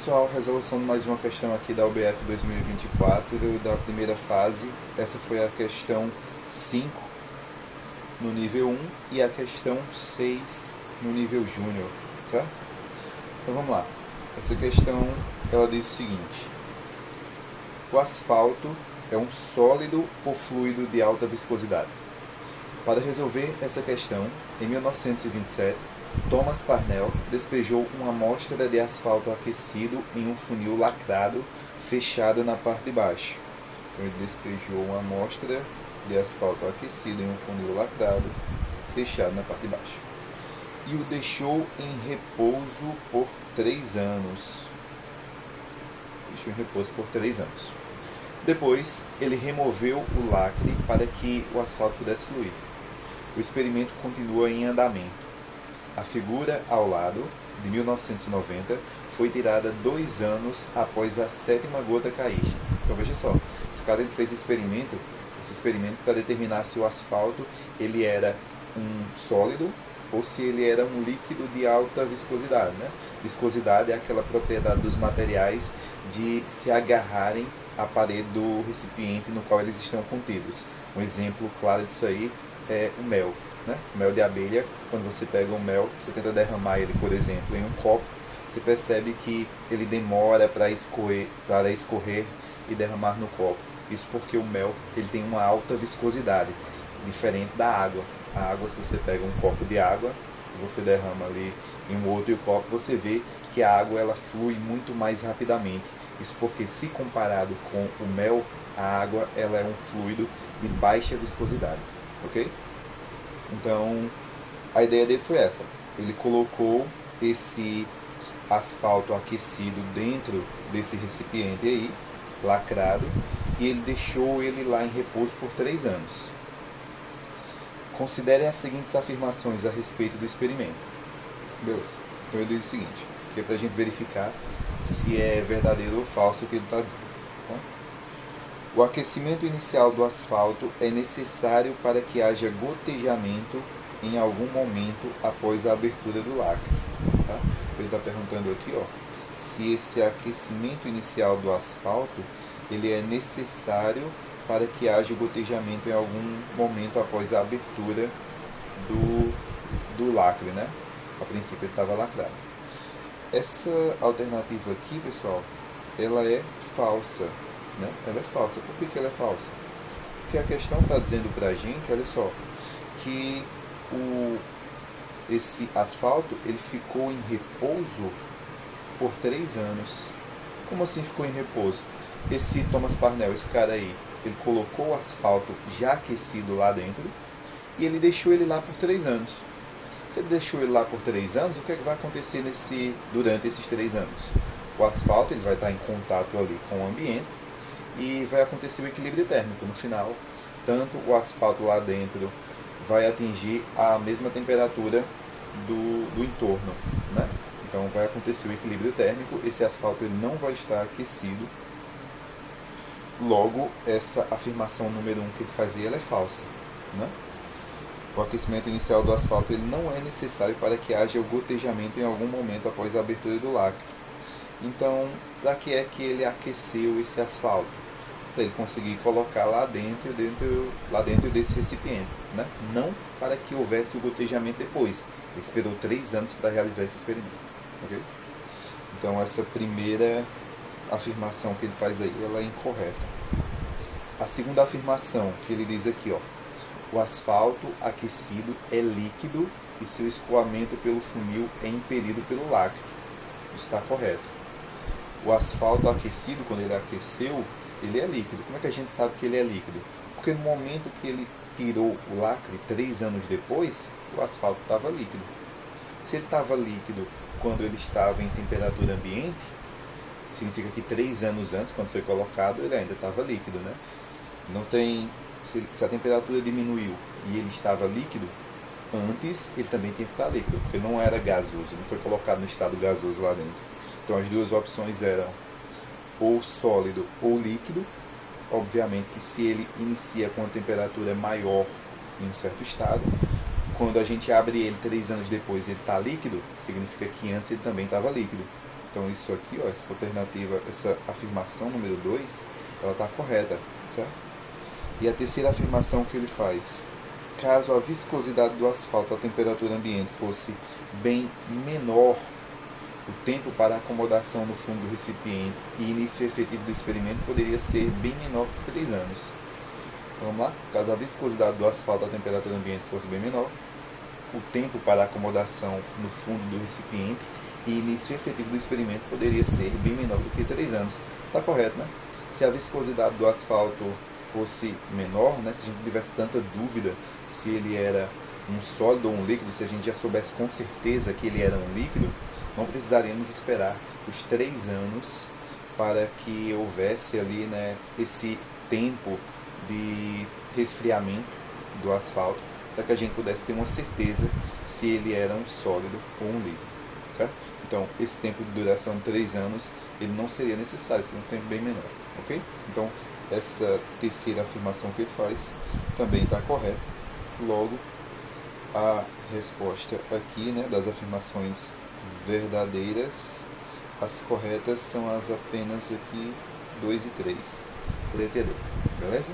pessoal, resolução de mais uma questão aqui da UBF 2024 da primeira fase. Essa foi a questão 5 no nível 1 e a questão 6 no nível júnior, certo? Então vamos lá. Essa questão ela diz o seguinte: o asfalto é um sólido ou fluido de alta viscosidade? Para resolver essa questão, em 1927, Thomas Parnell despejou uma amostra de asfalto aquecido em um funil lacrado fechado na parte de baixo. Então ele despejou uma amostra de asfalto aquecido em um funil lacrado fechado na parte de baixo e o deixou em repouso por 3 anos. Depois, ele removeu o lacre para que o asfalto pudesse fluir. O experimento continua em andamento. A figura ao lado, de 1990, foi tirada 2 anos após a 7ª gota cair. Então veja só, esse cara ele fez esse experimento para determinar se o asfalto ele era um sólido ou se ele era um líquido de alta viscosidade, né? Viscosidade é aquela propriedade dos materiais de se agarrarem à parede do recipiente no qual eles estão contidos. Um exemplo claro disso aí é o mel, né? O mel de abelha, quando você pega o mel, você tenta derramar ele, por exemplo, em um copo, você percebe que ele demora para escorrer e derramar no copo. Isso porque o mel ele tem uma alta viscosidade, diferente da água. A água, se você pega um copo de água, você derrama ali em um outro copo, você vê que a água ela flui muito mais rapidamente. Isso porque, se comparado com o mel, a água ela é um fluido de baixa viscosidade, ok? Então, a ideia dele foi essa. Ele colocou esse asfalto aquecido dentro desse recipiente aí, lacrado, e ele deixou ele lá em repouso por 3 anos. Considere as seguintes afirmações a respeito do experimento. Beleza. Então ele diz o seguinte, que é para a gente verificar se é verdadeiro ou falso o que ele está dizendo. Tá? O aquecimento inicial do asfalto é necessário para que haja gotejamento em algum momento após a abertura do lacre. Tá? Ele está perguntando aqui, ó, se esse aquecimento inicial do asfalto ele é necessário para que haja gotejamento em algum momento após a abertura do lacre, né? A princípio ele estava lacrado. Essa alternativa aqui, pessoal, ela é falsa, né? Ela é falsa. Por que ela é falsa? Porque a questão está dizendo para a gente, olha só, que esse asfalto ele ficou em repouso por 3 anos. Como assim ficou em repouso? Esse Thomas Parnell, esse cara aí, ele colocou o asfalto já aquecido lá dentro e ele deixou ele lá por 3 anos. Se ele deixou ele lá por 3 anos, o que é que vai acontecer durante esses 3 anos? O asfalto ele vai estar em contato ali com o ambiente e vai acontecer o equilíbrio térmico. No final, tanto o asfalto lá dentro vai atingir a mesma temperatura do entorno, né? Então vai acontecer o equilíbrio térmico, esse asfalto ele não vai estar aquecido. Logo, essa afirmação número 1 que ele fazia ela é falsa, né? O aquecimento inicial do asfalto ele não é necessário para que haja o gotejamento em algum momento após a abertura do lacre. Então, para que é que ele aqueceu esse asfalto? Para ele conseguir colocar lá dentro desse recipiente, né? Não para que houvesse o gotejamento depois. Ele esperou 3 anos para realizar esse experimento. Okay? Então, essa primeira afirmação que ele faz aí, ela é incorreta. A segunda afirmação que ele diz aqui, ó, o asfalto aquecido é líquido e seu escoamento pelo funil é impedido pelo lacre. Isso está correto. O asfalto aquecido, quando ele aqueceu, ele é líquido. Como é que a gente sabe que ele é líquido? Porque no momento que ele tirou o lacre, 3 anos depois, o asfalto estava líquido. Se ele estava líquido quando ele estava em temperatura ambiente, significa que 3 anos antes, quando foi colocado, ele ainda estava líquido, né? Não tem, se a temperatura diminuiu e ele estava líquido, antes ele também tinha que estar líquido, porque não era gasoso, não foi colocado no estado gasoso lá dentro. Então as duas opções eram ou sólido ou líquido. Obviamente que se ele inicia com uma temperatura maior em um certo estado, quando a gente abre ele 3 anos depois ele está líquido, significa que antes ele também estava líquido. Então isso aqui, ó, essa alternativa, essa afirmação número 2, ela está correta, certo? E a terceira afirmação que ele faz: caso a viscosidade do asfalto à temperatura ambiente fosse bem menor, o tempo para acomodação no fundo do recipiente e início efetivo do experimento poderia ser bem menor que 3 anos. Então vamos lá? Caso a viscosidade do asfalto à temperatura ambiente fosse bem menor, o tempo para acomodação no fundo do recipiente e início efetivo do experimento poderia ser bem menor do que 3 anos. Está correto, né? Se a viscosidade do asfalto fosse menor, né, se a gente não tivesse tanta dúvida se ele era um sólido ou um líquido, se a gente já soubesse com certeza que ele era um líquido, não precisaríamos esperar os 3 anos para que houvesse ali, né, esse tempo de resfriamento do asfalto, para que a gente pudesse ter uma certeza se ele era um sólido ou um líquido, certo? Então, esse tempo de duração de 3 anos, ele não seria necessário, seria um tempo bem menor, ok? Então, essa terceira afirmação que ele faz também está correta. Logo, a resposta aqui, né, das afirmações verdadeiras, as corretas são as apenas aqui 2 e 3, letra D, beleza?